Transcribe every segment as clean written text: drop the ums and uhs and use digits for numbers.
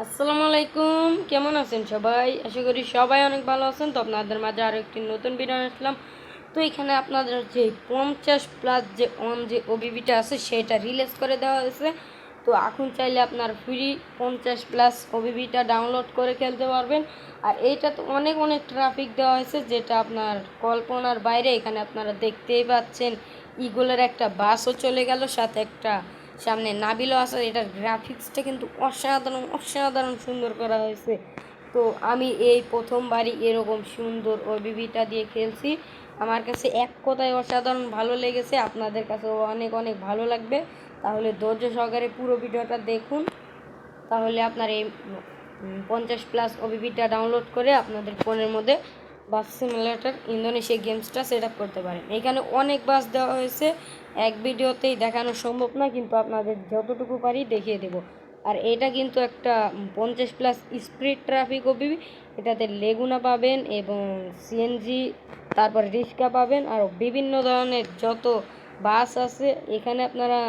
আসসালামু আলাইকুম, কেমন আছেন সবাই? আশা করি সবাই অনেক ভালো আছেন। তো আপনাদের মাঝে আরও একটি নতুন ভিডিও আসলাম। তো এখানে আপনাদের যে 50+ যে ওবিবিটা আছে সেটা রিলিজ করে দেওয়া হয়েছে। তো এখন চাইলে আপনার ফ্রি 50+ ওবিবিটা ডাউনলোড করে খেলতে পারবেন। আর এইটা তো অনেক অনেক ট্রাফিক দেওয়া হয়েছে, যেটা আপনার কল্পনার বাইরে। এখানে আপনারা দেখতেই পাচ্ছেন ইগলের একটা বাসও চলে গেল, সাথে একটা সামনে নাবিলও আছে। এটার গ্রাফিক্সটা কিন্তু অসাধারণ অসাধারণ সুন্দর করা হয়েছে। তো আমি এই প্রথমবারই এরকম সুন্দর ওবিবিটা দিয়ে খেলছি। আমার কাছে এক কথায় অসাধারণ ভালো লেগেছে, আপনাদের কাছেও অনেক অনেক ভালো লাগবে। তাহলে ধৈর্য সহকারে পুরো ভিডিওটা দেখুন। তাহলে আপনার এই 50+ ওবিবিটা ডাউনলোড করে আপনাদের ফোনের মধ্যে বাস সিমুলেটর ইন্দোনেশিয়া গেমসটা সেট আপ করতে পারেন। এখানে অনেক বাস দেওয়া হয়েছে, এক ভিডিওতেই দেখানো সম্ভব না, কিন্তু আপনাদের যতটুকু পারি দেখিয়ে দেব। আর এটা কিন্তু একটা 50+ স্পিড ট্রাফিক ওবিবি। এটাতে লেগুনা পাবেন এবং সিএনজি, তারপর রিক্সা পাবেন, আর বিভিন্ন ধরনের যত বাস আছে। এখানে আপনারা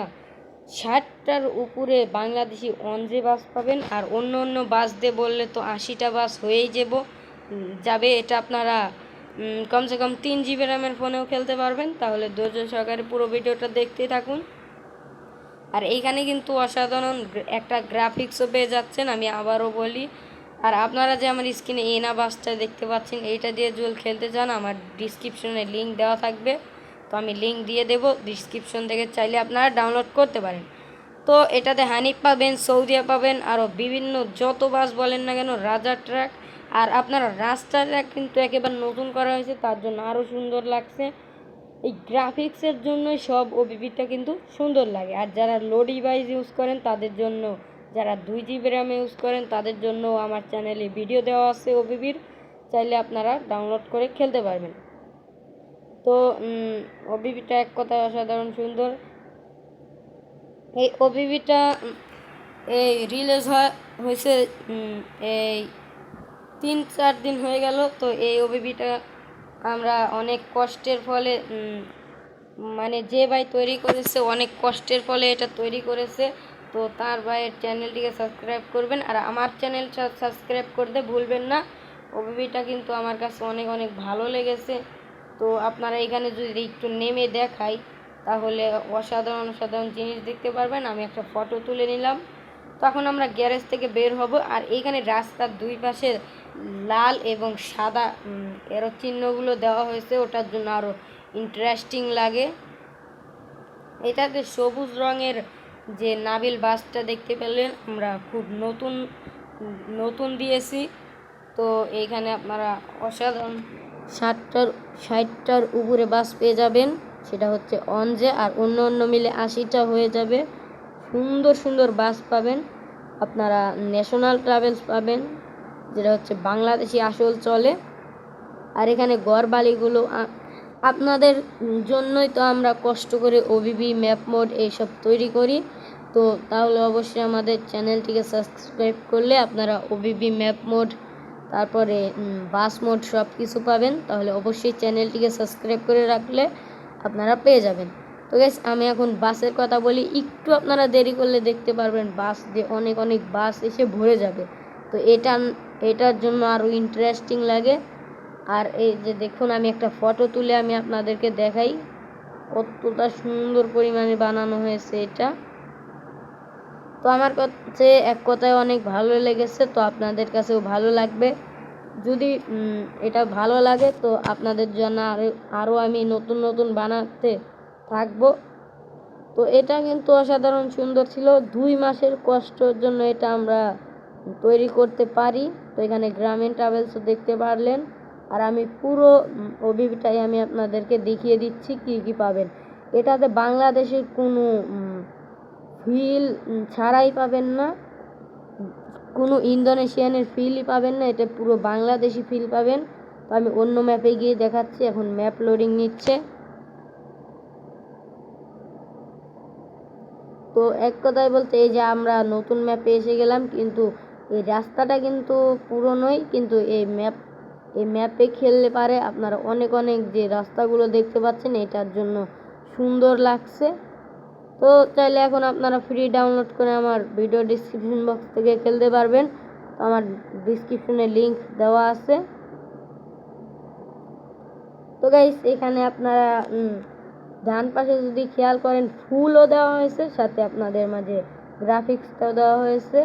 60টার উপরে বাংলাদেশি অনজে বাস পাবেন। আর অন্য অন্য বাস দিয়ে বললে তো 80টা বাস হয়েই যাবে। এটা আপনারা কমসে কম 3 GB র্যামের ফোনেও খেলতে পারবেন। তাহলে ধৈর্য সহকারে পুরো ভিডিওটা দেখতেই থাকুন। আর এইখানে কিন্তু অসাধারণ একটা গ্রাফিক্সও পেয়ে যাচ্ছেন, আমি আবারও বলি। আর আপনারা যে আমার স্ক্রিনে এনা বাসটা দেখতে পাচ্ছেন, এইটা দিয়ে যদি খেলতে চান আমার ডিসক্রিপশনে লিঙ্ক দেওয়া থাকবে। তো আমি লিঙ্ক দিয়ে দেবো, ডিসক্রিপশন থেকে চাইলে আপনারা ডাউনলোড করতে পারেন। তো এটাতে হানিফ পাবেন, সৌদিয়া পাবেন, আরও বিভিন্ন যত বাস বলেন না কেন, রাজা ট্র্যাক। আর আপনারা রাস্তাটা কিন্তু একেবারে নতুন করা হয়েছে, তার জন্য আরও সুন্দর লাগছে। এই গ্রাফিক্সের জন্যই সব ওবিবিটা কিন্তু সুন্দর লাগে। আর যারা লো ডিভাইস ইউজ করেন তাদের জন্য, যারা 2 GB র্যাম ইউজ করেন তাদের জন্য আমার চ্যানেলে ভিডিও দেওয়া আছে ওবিবির, চাইলে আপনারা ডাউনলোড করে খেলতে পারবেন। তো ওবিবিটা এক কথায় অসাধারণ সুন্দর। এই ওবিবিটা এই রিলিজ হয়েছে এই 3-4 দিন হয়ে গেল। তো এই ওবিবিটা আমরা অনেক কষ্টের ফলে মানে যে ভাই তৈরি করেছে অনেক কষ্টের ফলে এটা তৈরি করেছে। তো তার ভাইয়ের চ্যানেলটিকে সাবস্ক্রাইব করবেন, আর আমার চ্যানেলটা সাবস্ক্রাইব করতে ভুলবেন না। ওবিবিটা কিন্তু আমার কাছে অনেক অনেক ভালো লেগেছে। তো আপনারা এখানে যদি একটু নেমে দেখাই তাহলে অসাধারণ অসাধারণ জিনিস দেখতে পারবেন। আমি একটা ফটো তুলে নিলাম। তখন আমরা গ্যারেজ থেকে বের হব। আর এইখানে রাস্তার দুই পাশে লাল এবং সাদা এরো চিহ্নগুলো দেওয়া হয়েছে, ওটার জন্য আরও ইন্টারেস্টিং লাগে। এটাতে সবুজ রঙের যে নাবিল বাসটা দেখতে পেলেন, আমরা খুব নতুন নতুন দিয়েছি। তো এইখানে আপনারা অসাধারণ 60টার উপরে বাস পেয়ে যাবেন, সেটা হচ্ছে অনজে। আর অন্য অন্য মিলে 80টা হয়ে যাবে। সুন্দর সুন্দর বাস পাবেন আপনারা। ন্যাশনাল ট্রাভেলস পাবেন, যেটা হচ্ছে বাংলাদেশি আসল চলে। আর এখানে গড়বালিগুলো আপনাদের জন্যই তো আমরা কষ্ট করে ওবিবি ম্যাপ মোড এইসব তৈরি করি। তো তাহলে অবশ্যই আমাদের চ্যানেলটিকে সাবস্ক্রাইব করলে আপনারা ওবিবি ম্যাপ মোড, তারপরে বাস মোড সব কিছু পাবেন। তাহলে অবশ্যই চ্যানেলটিকে সাবস্ক্রাইব করে রাখলে আপনারা পেয়ে যাবেন। তো গাইস, আমি এখন বাসের কথা বলি। একটু আপনারা দেরি করলে দেখতে পারবেন বাস দিয়ে অনেক অনেক বাস এসে ভরে যাবে। তো এটার জন্য আরও ইন্টারেস্টিং লাগে। আর এই যে দেখুন, আমি একটা ফটো তুলে আমি আপনাদেরকে দেখাই কতটা সুন্দর পরিমাণে বানানো হয়েছে এটা। তো আমার কাছে এক কথায় অনেক ভালো লেগেছে, তো আপনাদের কাছেও ভালো লাগবে। যদি এটা ভালো লাগে তো আপনাদের জন্য আরও আমি নতুন নতুন বানাতে থাকবো। তো এটা কিন্তু অসাধারণ সুন্দর ছিল। 2 মাসের কষ্টের জন্য এটা আমরা তৈরি করতে পারি। তো এখানে গ্রামীণ ট্রাভেলসও দেখতে পারলেন। আর আমি পুরো ওবিবিটাই আমি আপনাদেরকে দেখিয়ে দিচ্ছি কি কি পাবেন। এটাতে বাংলাদেশের কোনো ফিল ছাড়াই পাবেন না, কোনো ইন্দোনেশিয়ানের ফিলই পাবেন না, এটা পুরো বাংলাদেশি ফিল পাবেন। তো আমি অন্য ম্যাপে গিয়ে দেখাচ্ছি, এখন ম্যাপ লোডিং নিচ্ছে। তো এক কথায় বলতে এই যে আমরা নতুন ম্যাপে এসে গেলাম, কিন্তু এই রাস্তাটা কিন্তু পুরনোই, কিন্তু এই ম্যাপে খেললে পারে আপনারা অনেক অনেক যে রাস্তাগুলো দেখতে পাচ্ছেন এটার জন্য সুন্দর লাগছে। তো চাইলে এখন আপনারা ফ্রি ডাউনলোড করে আমার ভিডিও ডিসক্রিপশন বক্স থেকে খেলতে পারবেন। তো আমার ডিসক্রিপশনে লিংক দেওয়া আছে। তো গাইস এখানে আপনারা ডান পাশে যদি খেয়াল করেন ফুলও দেওয়া হয়েছে, সাথে আপনাদের মাঝে গ্রাফিক্সটাও দেওয়া হয়েছে।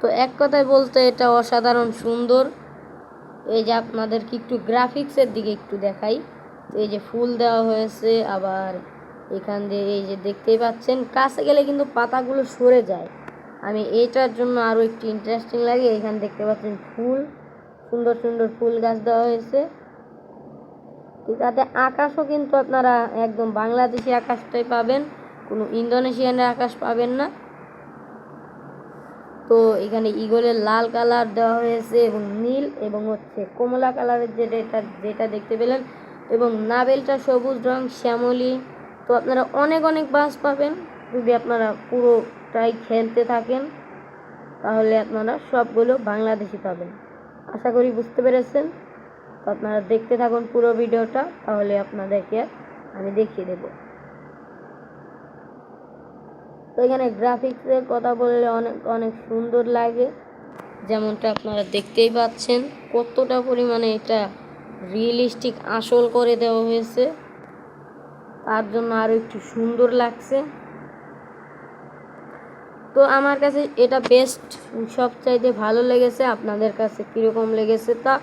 তো এক কথায় বলতে এটা অসাধারণ সুন্দর। এই যে আপনাদেরকে একটু গ্রাফিক্সের দিকে একটু দেখাই। এই যে ফুল দেওয়া হয়েছে, আবার এখান দিয়ে এই যে দেখতেই পাচ্ছেন কাছে গেলে কিন্তু পাতাগুলো সরে যায়। আমি এইটার জন্য আরও একটু ইন্টারেস্টিং লাগে। এখানে দেখতে পাচ্ছেন ফুল, সুন্দর সুন্দর ফুল গাছ দেওয়া হয়েছে। তাতে আকাশও কিন্তু আপনারা একদম বাংলাদেশি আকাশটাই পাবেন, কোনো ইন্দোনেশিয়ানের আকাশ পাবেন না। তো এখানে ঈগলের লাল কালার দেওয়া হয়েছে এবং নীল এবং কমলা কালারের যেটা দেখতে পেলেন, এবং নাবেলটা সবুজ রং শ্যামলি। তো আপনারা অনেক অনেক বাস পাবেন যদি আপনারা পুরোটাই খেলতে থাকেন, তাহলে আপনারা সবগুলো বাংলাদেশি পাবেন। আশা করি বুঝতে পেরেছেন। তো আপনারা দেখতে থাকুন পুরো ভিডিওটা, তাহলে আপনাদেরকে আমি দেখিয়ে দেব। তো এখানে গ্রাফিক্সের কথা বললে অনেক অনেক সুন্দর লাগে, যেমনটা আপনারা দেখতেই পাচ্ছেন কতটা পরিমাণে এটা রিয়েলিস্টিক আসল করে দেওয়া হয়েছে, তার জন্য আরও একটু সুন্দর লাগছে। তো আমার কাছে এটা বেস্ট সবচাইতে ভালো লেগেছে। আপনাদের কাছে কীরকম লেগেছে তা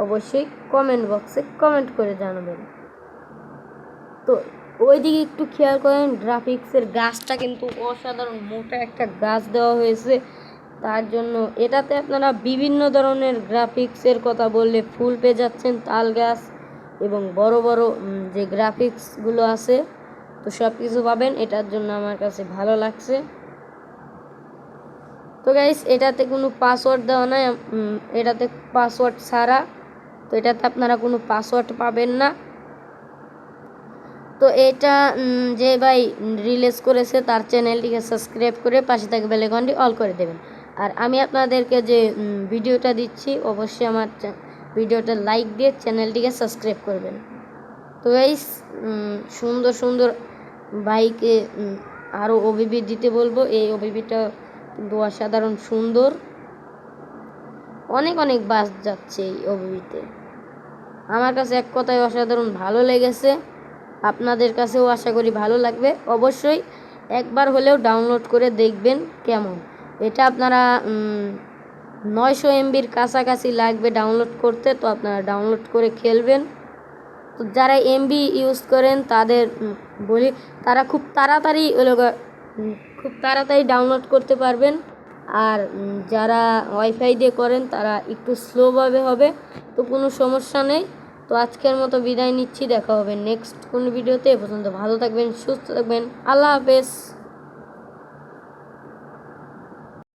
অবশ্যই কমেন্ট বক্সে কমেন্ট করে জানাবেন। তো ওইদিকে একটু খেয়াল করেন, গ্রাফিক্সের গাছটা কিন্তু অসাধারণ মোটা একটা গাছ দেওয়া হয়েছে। তার জন্য এটাতে আপনারা বিভিন্ন ধরনের গ্রাফিক্সের কথা বললে ফুল পেয়ে যাচ্ছেন, তাল গাছ এবং বড় বড় যে গ্রাফিক্সগুলো আছে, তো সব কিছু পাবেন। এটার জন্য আমার কাছে ভালো লাগছে। তো গাইস এটাতে কোনো পাসওয়ার্ড দেওয়া নাই, এটাতে পাসওয়ার্ড ছাড়া। তো এটাতে আপনারা কোনো পাসওয়ার্ড পাবেন না। তো এটা যে ভাই রিলিজ করেছে তার চ্যানেলটিকে সাবস্ক্রাইব করে পাশে থাকা বেল আইকনটি অল করে দেবেন। আর আমি আপনাদেরকে যে ভিডিওটা দিচ্ছি অবশ্যই আমার ভিডিওটা লাইক দিয়ে চ্যানেলটিকে সাবস্ক্রাইব করবেন। তো গাইস সুন্দর সুন্দর বাইকে আরও ওবিবি দিতে বলবো। এই ওবিবিটা কিন্তু অসাধারণ সুন্দর, অনেক অনেক বাস যাচ্ছে এই ওবিবিতে। আমার কাছে এক কথায় অসাধারণ ভালো লেগেছে, আপনাদের কাছেও আশা করি ভালো লাগবে। অবশ্যই একবার হলেও ডাউনলোড করে দেখবেন কেমন। এটা আপনারা 900 MBর কাছাকাছি লাগবে ডাউনলোড করতে। তো আপনারা ডাউনলোড করে খেলবেন। তো যারা এমবি ইউজ করেন তাদের বলি তারা খুব তাড়াতাড়ি ডাউনলোড করতে পারবেন। আর যারা ওয়াইফাই দিয়ে করেন তারা একটু স্লোভাবে হবে, তো কোনো সমস্যা নেই। তো আজকের মতো বিদায় নিচ্ছি, দেখা হবে নেক্সট কোন ভিডিওতে। এ পর্যন্ত ভালো থাকবেন, সুস্থ থাকবেন, আল্লাহ হাফেজ।